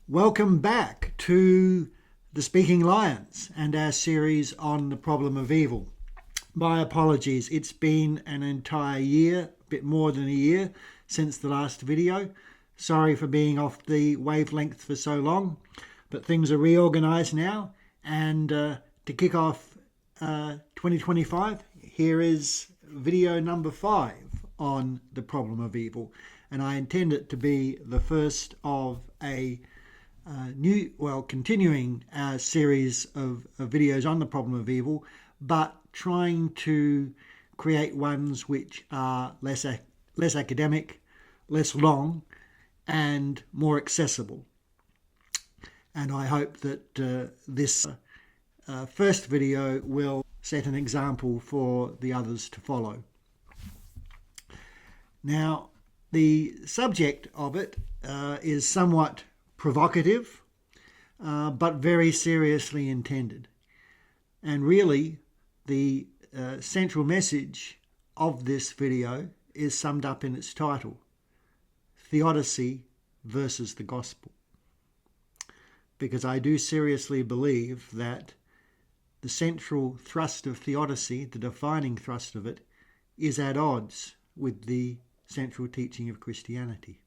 Welcome back to the Speaking Lions and our series on the problem of evil. My apologies, it's been an entire year, a bit more than a year, since the last video. Sorry for being off the wavelength for so long, but things are reorganised now, and to kick off 2025, here is video number 5 on the problem of evil, and I intend it to be the first of a continuing our series of videos on the problem of evil, but trying to create ones which are less academic, less long, and more accessible. And I hope that this first video will set an example for the others to follow. Now, the subject of it is somewhat provocative, but very seriously intended. And really, the central message of this video is summed up in its title: Theodicy versus the Gospel. Because I do seriously believe that the central thrust of theodicy, the defining thrust of it, is at odds with the central teaching of Christianity.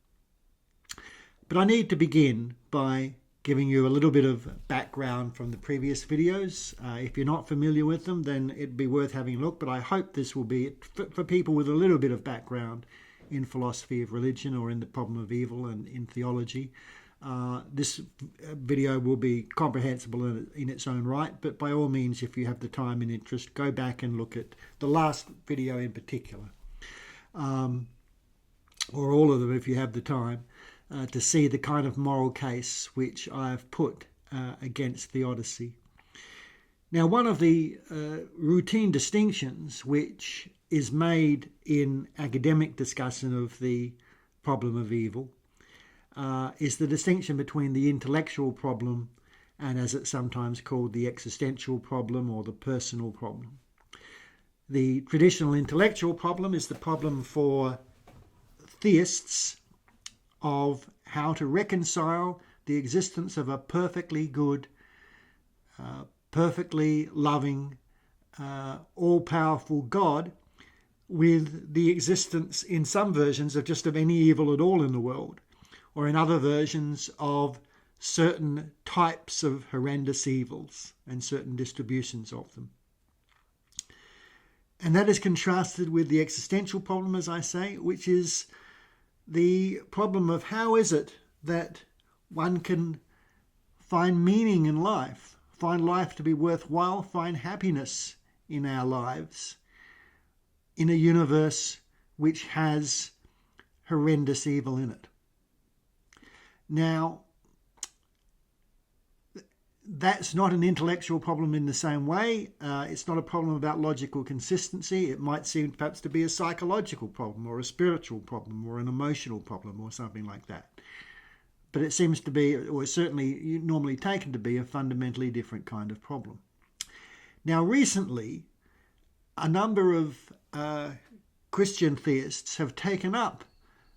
But I need to begin by giving you a little bit of background from the previous videos. If you're not familiar with them, then it'd be worth having a look, but I hope this will be for people with a little bit of background in philosophy of religion or in the problem of evil and in theology. This video will be comprehensible in its own right, but by all means, if you have the time and interest, go back and look at the last video in particular, or all of them if you have the time, to see the kind of moral case which I have put against theodicy. Now, one of the routine distinctions which is made in academic discussion of the problem of evil is the distinction between the intellectual problem and, as it's sometimes called, the existential problem or the personal problem. The traditional intellectual problem is the problem for theists of how to reconcile the existence of a perfectly good, perfectly loving, all-powerful God with the existence in some versions of just of any evil at all in the world, or in other versions of certain types of horrendous evils and certain distributions of them. And that is contrasted with the existential problem, as I say, which is the problem of how is it that one can find meaning in life, find life to be worthwhile, find happiness in our lives in a universe which has horrendous evil in it. Now, that's not an intellectual problem in the same way. It's not a problem about logical consistency. It might seem perhaps to be a psychological problem or a spiritual problem or an emotional problem or something like that. But it seems to be, or certainly normally taken to be, a fundamentally different kind of problem. Now, recently, a number of Christian theists have taken up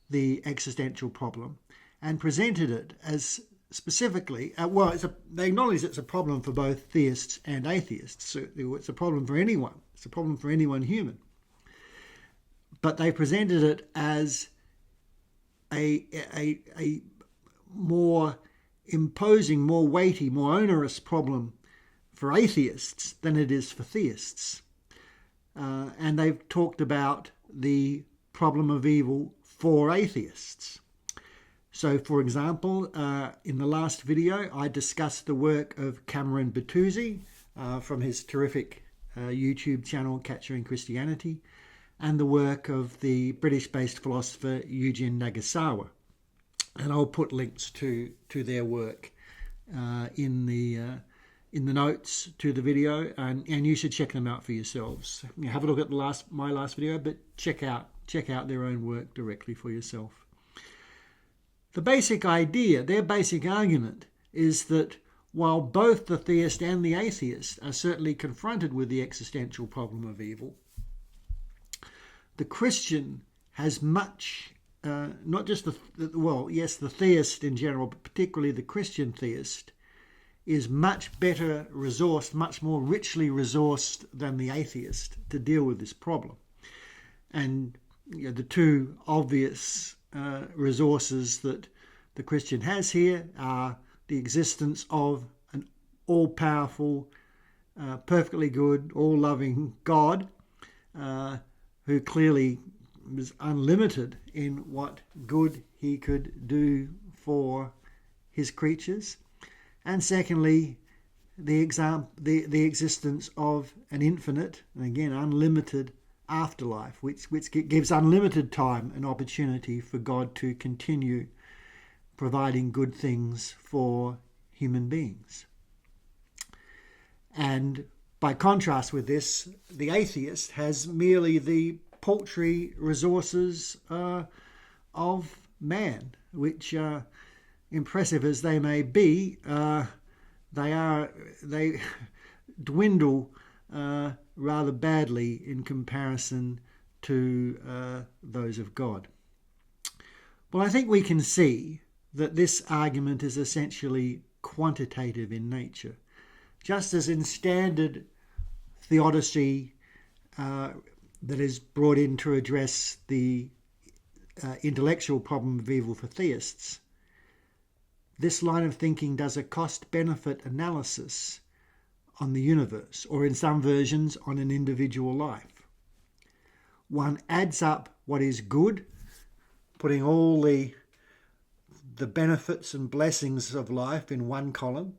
the existential problem and presented it as specifically, they acknowledge it's a problem for both theists and atheists. So it's a problem for anyone. It's a problem for anyone human. But they presented it as a more imposing, more weighty, more onerous problem for atheists than it is for theists. And they've talked about the problem of evil for atheists. So, for example, in the last video, I discussed the work of Cameron Bertuzzi from his terrific YouTube channel, Capturing Christianity, and the work of the British-based philosopher Yujin Nagasawa. And I'll put links to their work in the notes to the video, and you should check them out for yourselves. Have a look at my last video, but check out their own work directly for yourself. The basic idea, their basic argument, is that while both the theist and the atheist are certainly confronted with the existential problem of evil, the Christian has much not just the theist in general, but particularly the Christian theist, is much better resourced, much more richly resourced than the atheist to deal with this problem. And the two obvious resources that the Christian has here are the existence of an all-powerful, perfectly good, all-loving God, who clearly was unlimited in what good he could do for his creatures. And secondly, the existence of an infinite, and again unlimited, afterlife, which gives unlimited time and opportunity for God to continue providing good things for human beings. And by contrast with this, the atheist has merely the paltry resources of man, which, impressive as they may be, they dwindle rather badly in comparison to those of God. Well, I think we can see that this argument is essentially quantitative in nature. Just as in standard theodicy that is brought in to address the intellectual problem of evil for theists, this line of thinking does a cost-benefit analysis on the universe, or in some versions on an individual life. One adds up what is good, putting all the benefits and blessings of life in one column,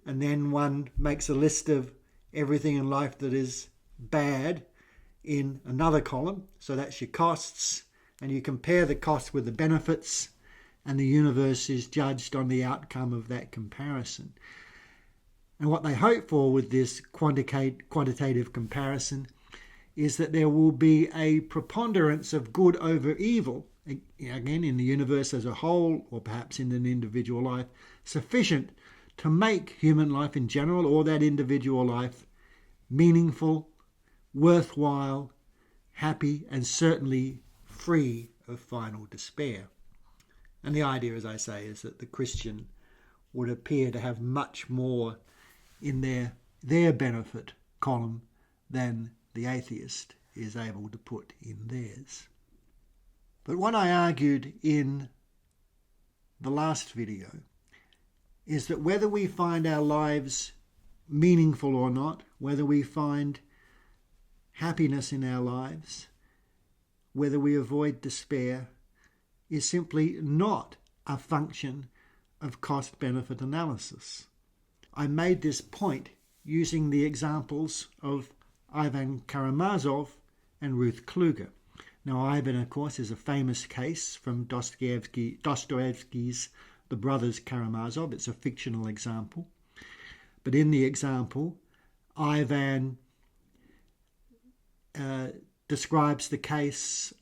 and then one makes a list of everything in life that is bad in another column. So that's your costs, and you compare the costs with the benefits, and the universe is judged on the outcome of that comparison. And what they hope for with this quantitative comparison is that there will be a preponderance of good over evil, again in the universe as a whole, or perhaps in an individual life, sufficient to make human life in general, or that individual life, meaningful, worthwhile, happy, and certainly free of final despair. And the idea, as I say, is that the Christian would appear to have much more in their benefit column than the atheist is able to put in theirs. But what I argued in the last video is that whether we find our lives meaningful or not, whether we find happiness in our lives, whether we avoid despair, is simply not a function of cost-benefit analysis. I made this point using the examples of Ivan Karamazov and Ruth Kluger. Now, Ivan, of course, is a famous case from Dostoevsky's The Brothers Karamazov. It's a fictional example. But in the example, Ivan describes the case,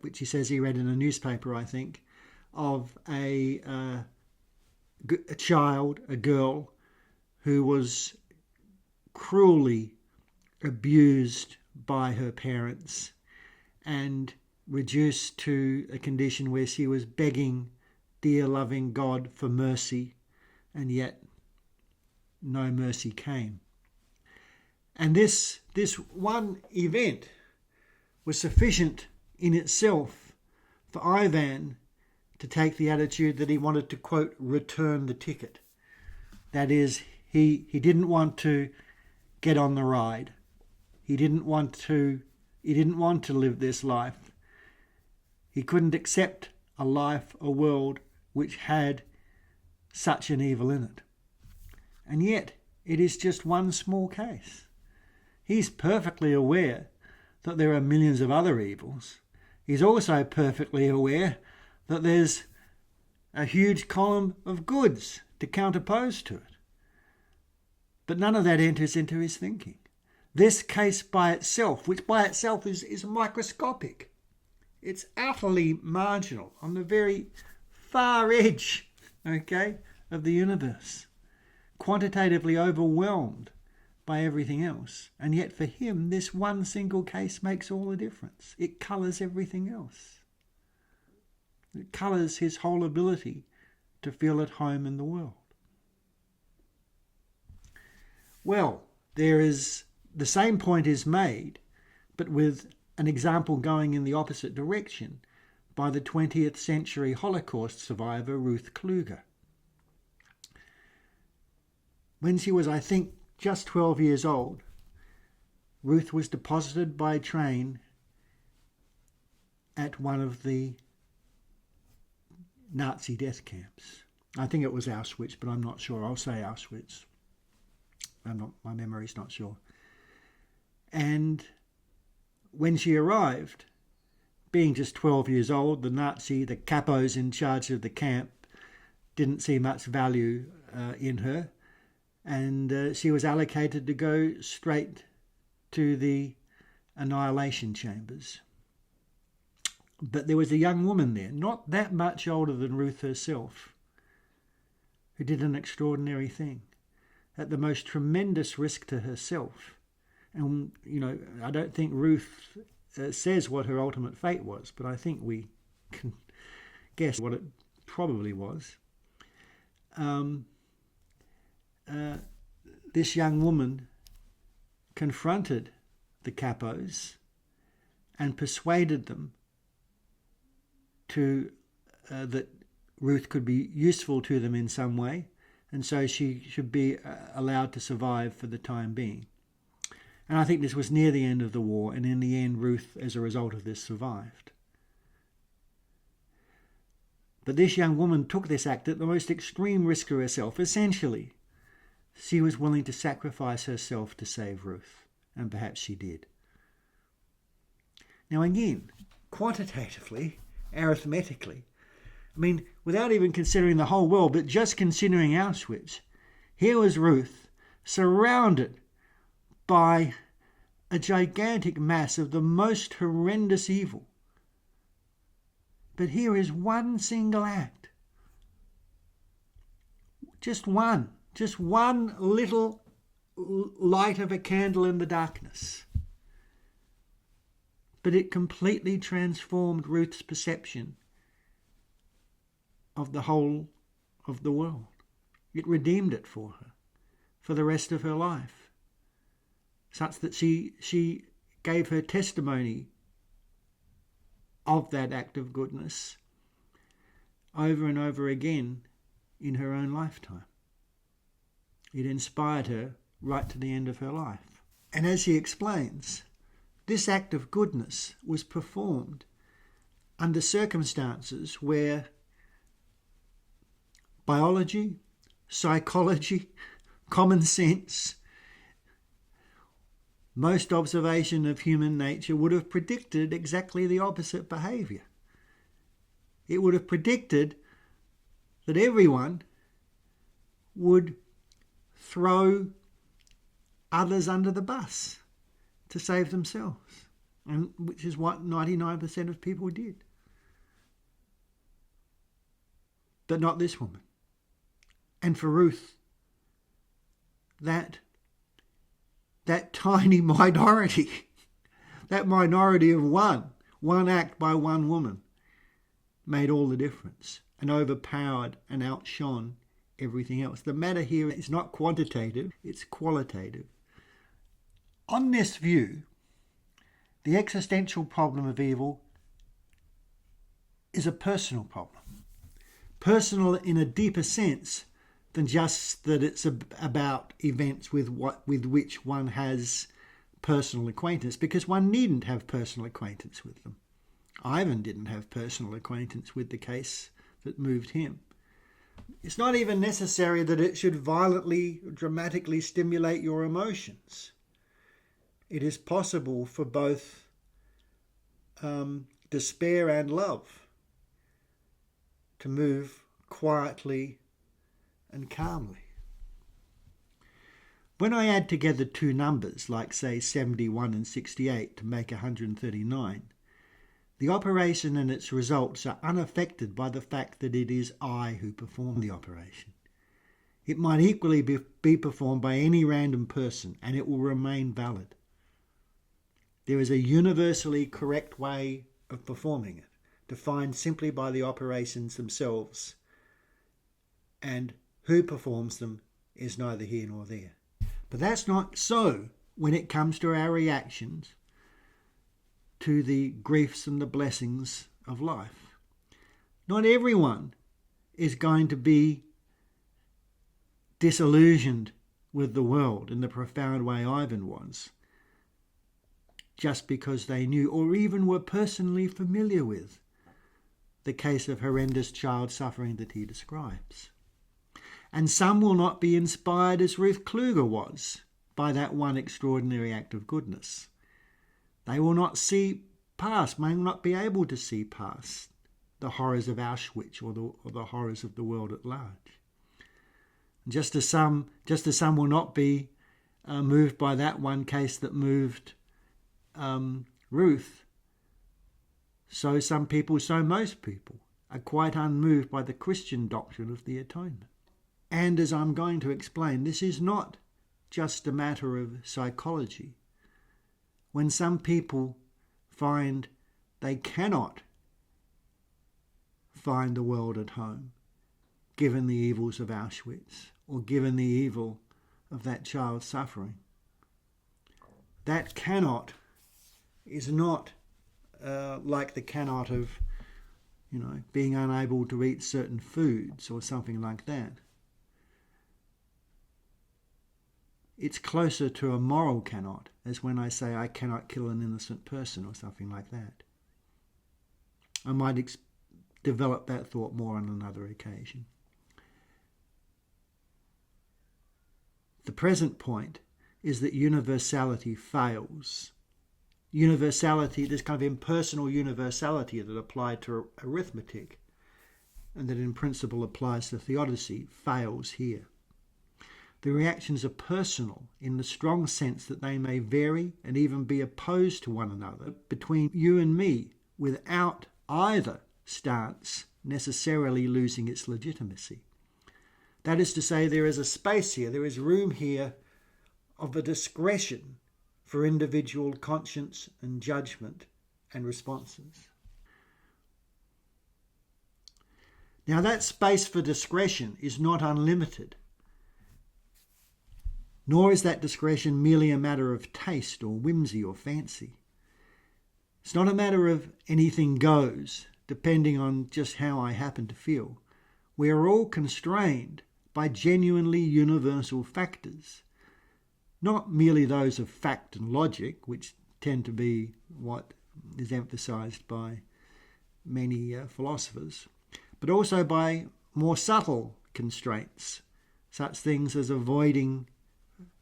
which he says he read in a newspaper, I think, of a child, a girl, who was cruelly abused by her parents and reduced to a condition where she was begging dear loving God for mercy, and yet no mercy came. And this one event was sufficient in itself for Ivan to take the attitude that he wanted to, quote, return the ticket. That is, he didn't want to get on the ride. He didn't want to live this life. He couldn't accept a life, a world which had such an evil in it. And yet, it is just one small case. He's perfectly aware that there are millions of other evils. He's also perfectly aware that there's a huge column of goods to counterpose to it. But none of that enters into his thinking. This case by itself, which by itself is microscopic, it's utterly marginal, on the very far edge, of the universe, quantitatively overwhelmed by everything else. And yet for him, this one single case makes all the difference. It colours everything else. It colours his whole ability to feel at home in the world. Well, the same point is made, but with an example going in the opposite direction, by the 20th century Holocaust survivor Ruth Kluger. When she was, I think, just 12 years old, Ruth was deposited by train at one of the Nazi death camps. I think it was Auschwitz, but I'm not sure. I'll say Auschwitz. My memory's not sure. And when she arrived, being just 12 years old, the capos in charge of the camp didn't see much value in her, and she was allocated to go straight to the annihilation chambers. But there was a young woman there, not that much older than Ruth herself, who did an extraordinary thing at the most tremendous risk to herself. And, I don't think Ruth says what her ultimate fate was, but I think we can guess what it probably was. This young woman confronted the capos and persuaded them that Ruth could be useful to them in some way, and so she should be allowed to survive for the time being. And I think this was near the end of the war, and in the end, Ruth, as a result of this, survived. But this young woman took this act at the most extreme risk to herself. Essentially, she was willing to sacrifice herself to save Ruth, and perhaps she did. Now again, quantitatively, arithmetically, without even considering the whole world, but just considering Auschwitz, here was Ruth surrounded by a gigantic mass of the most horrendous evil. But here is one single act. Just one little light of a candle in the darkness. But it completely transformed Ruth's perception of the whole of the world. It redeemed it for her, for the rest of her life, such that she gave her testimony of that act of goodness over and over again in her own lifetime. It inspired her right to the end of her life. And as she explains, this act of goodness was performed under circumstances where biology, psychology, common sense, most observation of human nature would have predicted exactly the opposite behaviour. It would have predicted that everyone would throw others under the bus to save themselves, and which is what 99% of people did. But not this woman. And for Ruth, that tiny minority, that minority of one act by one woman, made all the difference and overpowered and outshone everything else. The matter here is not quantitative, it's qualitative. On this view, the existential problem of evil is a personal problem. Personal in a deeper sense than just that it's about events with which one has personal acquaintance, because one needn't have personal acquaintance with them. Ivan didn't have personal acquaintance with the case that moved him. It's not even necessary that it should violently, dramatically stimulate your emotions. It is possible for both despair and love to move quietly and calmly. When I add together two numbers, like say 71 and 68, to make 139, the operation and its results are unaffected by the fact that it is I who perform the operation. It might equally be performed by any random person, and it will remain valid. There is a universally correct way of performing it, defined simply by the operations themselves, and who performs them is neither here nor there. But that's not so when it comes to our reactions to the griefs and the blessings of life. Not everyone is going to be disillusioned with the world in the profound way Ivan was, just because they knew or even were personally familiar with the case of horrendous child suffering that he describes. And some will not be inspired as Ruth Kluger was by that one extraordinary act of goodness. They will not see past, may not be able to see past the horrors of Auschwitz or the horrors of the world at large. Just as some will not be moved by that one case that moved Ruth, so some people, so most people, are quite unmoved by the Christian doctrine of the atonement. And as I'm going to explain, this is not just a matter of psychology. When some people find they cannot find the world at home, given the evils of Auschwitz, or given the evil of that child suffering, that cannot is not like the cannot of, being unable to eat certain foods or something like that. It's closer to a moral cannot, as when I say I cannot kill an innocent person or something like that. I might develop that thought more on another occasion. The present point is that universality fails. Universality, this kind of impersonal universality that applied to arithmetic and that in principle applies to theodicy, fails here. The reactions are personal in the strong sense that they may vary and even be opposed to one another between you and me, without either stance necessarily losing its legitimacy. That is to say, there is a space here, there is room here of a discretion for individual conscience and judgment and responses. Now, that space for discretion is not unlimited, nor is that discretion merely a matter of taste or whimsy or fancy. It's not a matter of anything goes, depending on just how I happen to feel. We are all constrained by genuinely universal factors, not merely those of fact and logic, which tend to be what is emphasized by many philosophers, but also by more subtle constraints, such things as avoiding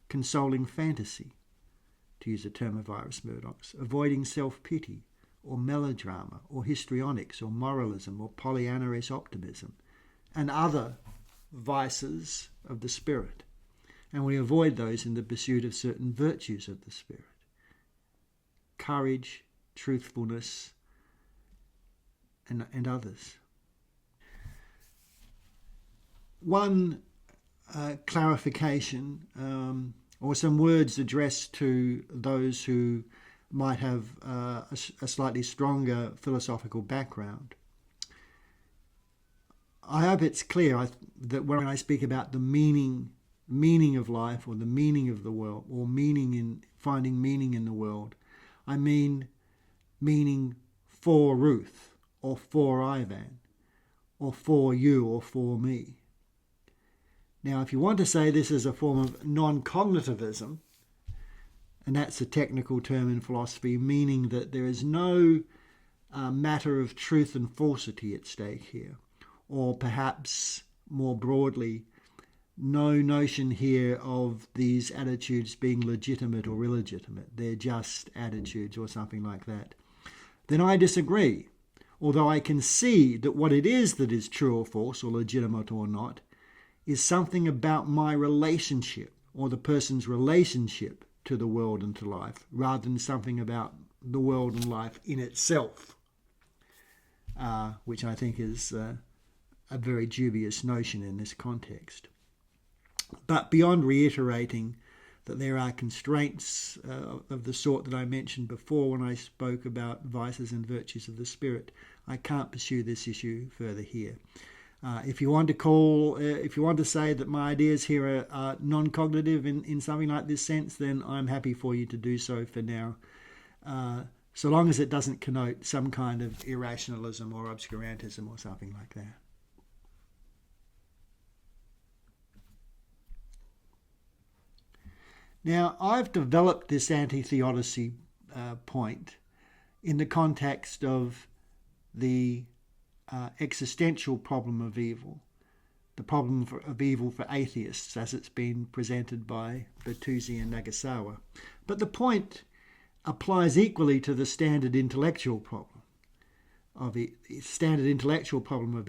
consoling fantasy, to use a term of Iris Murdoch's, avoiding self-pity, or melodrama, or histrionics, or moralism, or Pollyanna-esque optimism, and other vices of the spirit. And we avoid those in the pursuit of certain virtues of the spirit: courage, truthfulness, and others. One clarification, or some words addressed to those who might have a slightly stronger philosophical background. I hope it's clear that when I speak about the meaning of life, or the meaning of the world, or finding meaning in the world, I mean meaning for Ruth, or for Ivan, or for you, or for me. Now, if you want to say this is a form of non-cognitivism, and that's a technical term in philosophy, meaning that there is no matter of truth and falsity at stake here, or perhaps more broadly, no notion here of these attitudes being legitimate or illegitimate, they're just attitudes or something like that, then I disagree. Although I can see that what it is that is true or false, or legitimate or not, is something about my relationship, or the person's relationship to the world and to life, rather than something about the world and life in itself, which I think is a very dubious notion in this context. But beyond reiterating that there are constraints of the sort that I mentioned before when I spoke about vices and virtues of the spirit, I can't pursue this issue further here. If you want to say that my ideas here are non-cognitive in something like this sense, then I'm happy for you to do so for now, so long as it doesn't connote some kind of irrationalism or obscurantism or something like that. Now, I've developed this anti-theodicy point in the context of the existential problem of evil, the problem of evil for atheists as it's been presented by Bertuzzi and Nagasawa. But the point applies equally to the standard intellectual problem of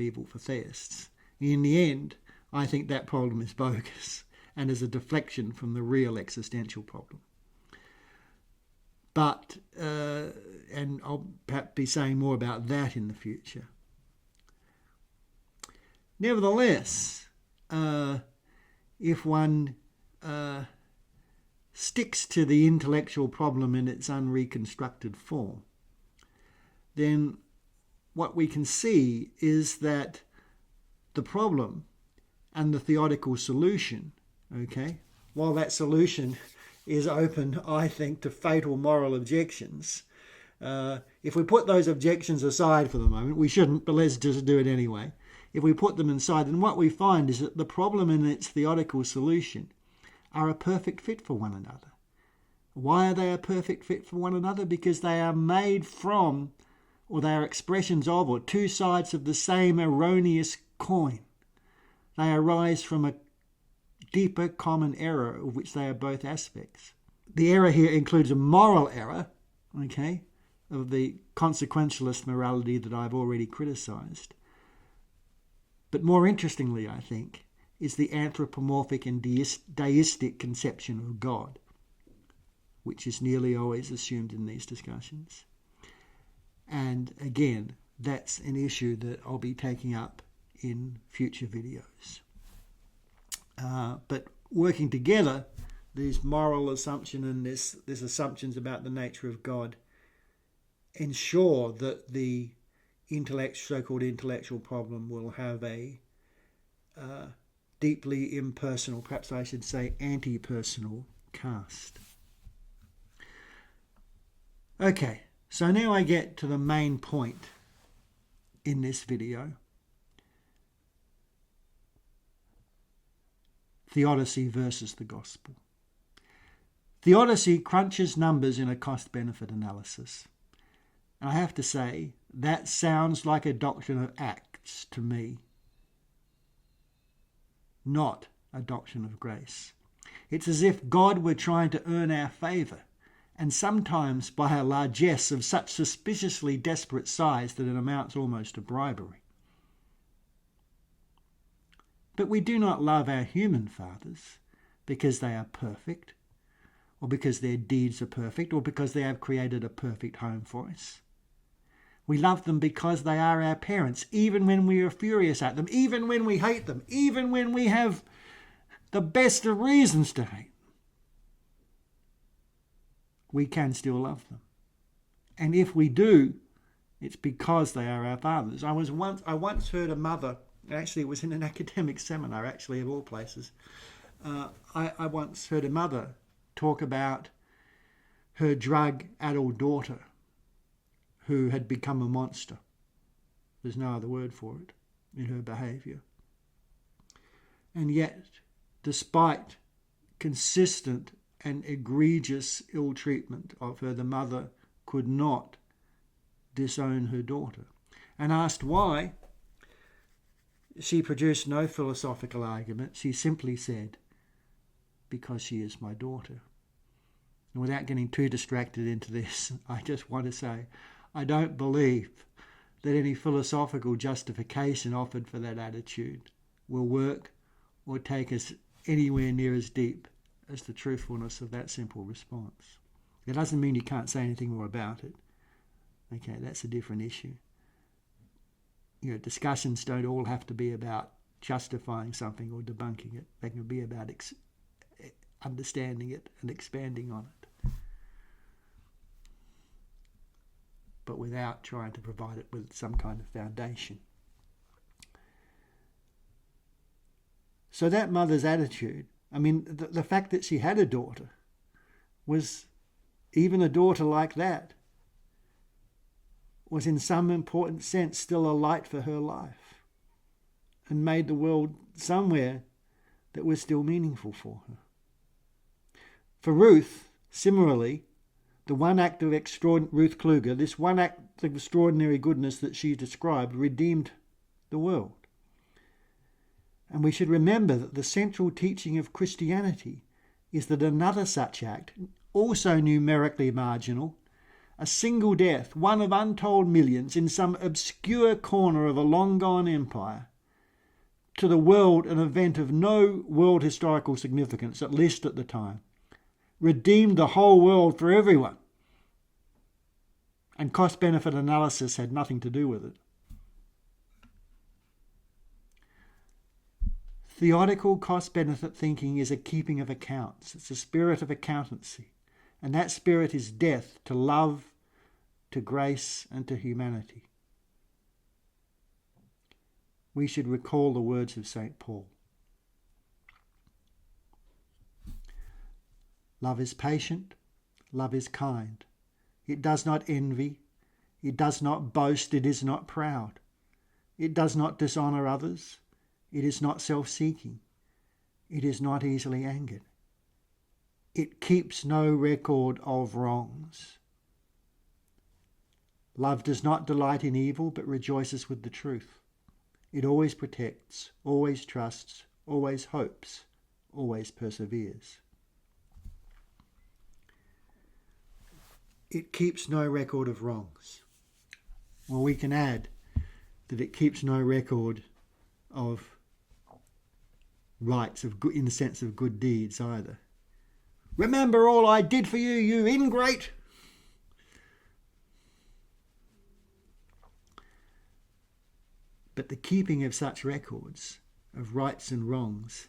evil for theists. In the end, I think that problem is bogus and is a deflection from the real existential problem. But, and I'll perhaps be saying more about that in the future. Nevertheless, if one sticks to the intellectual problem in its unreconstructed form, then what we can see is that the problem and the theodical solution, while that solution is open, I think, to fatal moral objections, if we put those objections aside for the moment, we shouldn't, but let's just do it anyway. If we put them aside, then what we find is that the problem and its theodical solution are a perfect fit for one another. Why are they a perfect fit for one another? Because they are made from, or they are expressions of, or two sides of the same erroneous coin. They arise from a deeper common error of which they are both aspects. The error here includes a moral error, of the consequentialist morality that I've already criticised. But more interestingly, I think, is the anthropomorphic and deistic conception of God, which is nearly always assumed in these discussions. And again, that's an issue that I'll be taking up in future videos. But working together, these moral assumption and this assumptions about the nature of God ensure that the so-called intellectual problem will have a deeply impersonal, perhaps I should say anti-personal cast. Okay, so now I get to the main point in this video. Theodicy versus the gospel. Theodicy crunches numbers in a cost-benefit analysis. And I have to say, that sounds like a doctrine of Acts to me, not a doctrine of grace. It's as if God were trying to earn our favour, and sometimes by a largesse of such suspiciously desperate size that it amounts almost to bribery. But we do not love our human fathers because they are perfect, or because their deeds are perfect, or because they have created a perfect home for us. We love them because they are our parents, even when we are furious at them, even when we hate them, even when we have the best of reasons to hate them. We can still love them. And if we do, it's because they are our fathers. I once heard a mother, actually it was in an academic seminar, actually of all places, I once heard a mother talk about her drug-addled daughter who had become a monster. There's no other word for it in her behaviour. And yet, despite consistent and egregious ill treatment of her, the mother could not disown her daughter. And asked why, she produced no philosophical argument. She simply said, because she is my daughter. And without getting too distracted into this, I just want to say, I don't believe that any philosophical justification offered for that attitude will work or take us anywhere near as deep as the truthfulness of that simple response. It doesn't mean you can't say anything more about it. Okay, that's a different issue. Discussions don't all have to be about justifying something or debunking it. They can be about understanding it and expanding on it. but without trying to provide it with some kind of foundation. So that mother's attitude, I mean, the fact that she had a daughter was, even a daughter like that, was in some important sense still a light for her life and made the world somewhere that was still meaningful for her. For Ruth, similarly, the one act of Ruth Kluger, this one act of extraordinary goodness that she described, redeemed the world. And we should remember that the central teaching of Christianity is that another such act, also numerically marginal, a single death, one of untold millions in some obscure corner of a long-gone empire, to the world an event of no world historical significance, at least at the time, redeemed the whole world for everyone. And cost-benefit analysis had nothing to do with it. Theodical cost-benefit thinking is a keeping of accounts. It's a spirit of accountancy. And that spirit is death to love, to grace, and to humanity. We should recall the words of St. Paul. Love is patient, love is kind. It does not envy, it does not boast, it is not proud. It does not dishonour others, it is not self-seeking, it is not easily angered. It keeps no record of wrongs. Love does not delight in evil, but rejoices with the truth. It always protects, always trusts, always hopes, always perseveres. It keeps no record of wrongs. Well, we can add that it keeps no record of rights of good, in the sense of good deeds either. Remember all I did for you, you ingrate. But the keeping of such records of rights and wrongs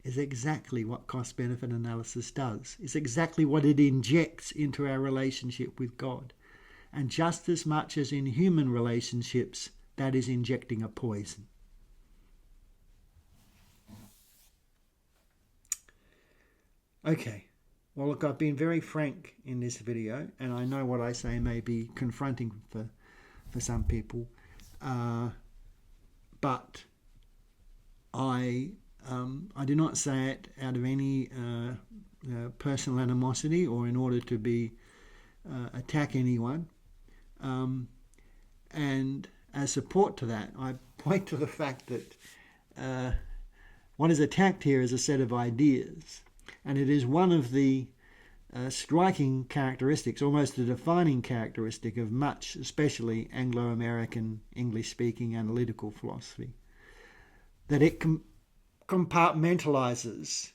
is exactly what cost-benefit analysis does. It's exactly what it injects into our relationship with God. And just as much as in human relationships, that is injecting a poison. Okay, well look, I've been very frank in this video, and I know what I say may be confronting for some people, but I do not say it out of any personal animosity or in order to attack anyone. And as support to that, I point to the fact that what is attacked here is a set of ideas. And it is one of the striking characteristics, almost a defining characteristic of much, especially Anglo-American English-speaking analytical philosophy, that it compartmentalizes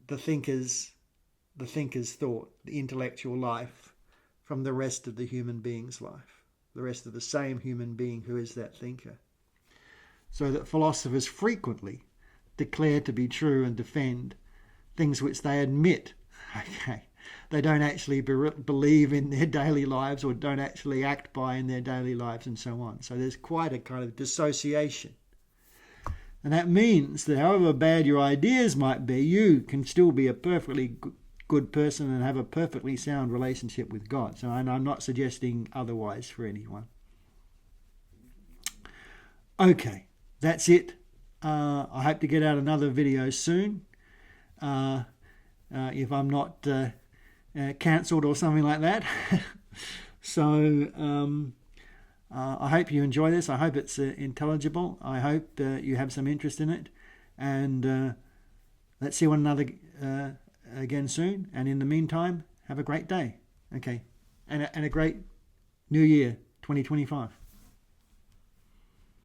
the thinker's thought, the intellectual life, from the rest of the human being's life, the rest of the same human being who is that thinker. So that philosophers frequently declare to be true and defend things which they admit, they don't actually believe in their daily lives or don't actually act by in their daily lives and so on. So there's quite a kind of dissociation. And that means that however bad your ideas might be, you can still be a perfectly good person and have a perfectly sound relationship with God. So I'm not suggesting otherwise for anyone. Okay, that's it. I hope to get out another video soon. If I'm not cancelled or something like that. So I hope you enjoy this. I hope it's intelligible. I hope you have some interest in it. And let's see one another again soon. And in the meantime, have a great day. Okay. And a great New Year 2025.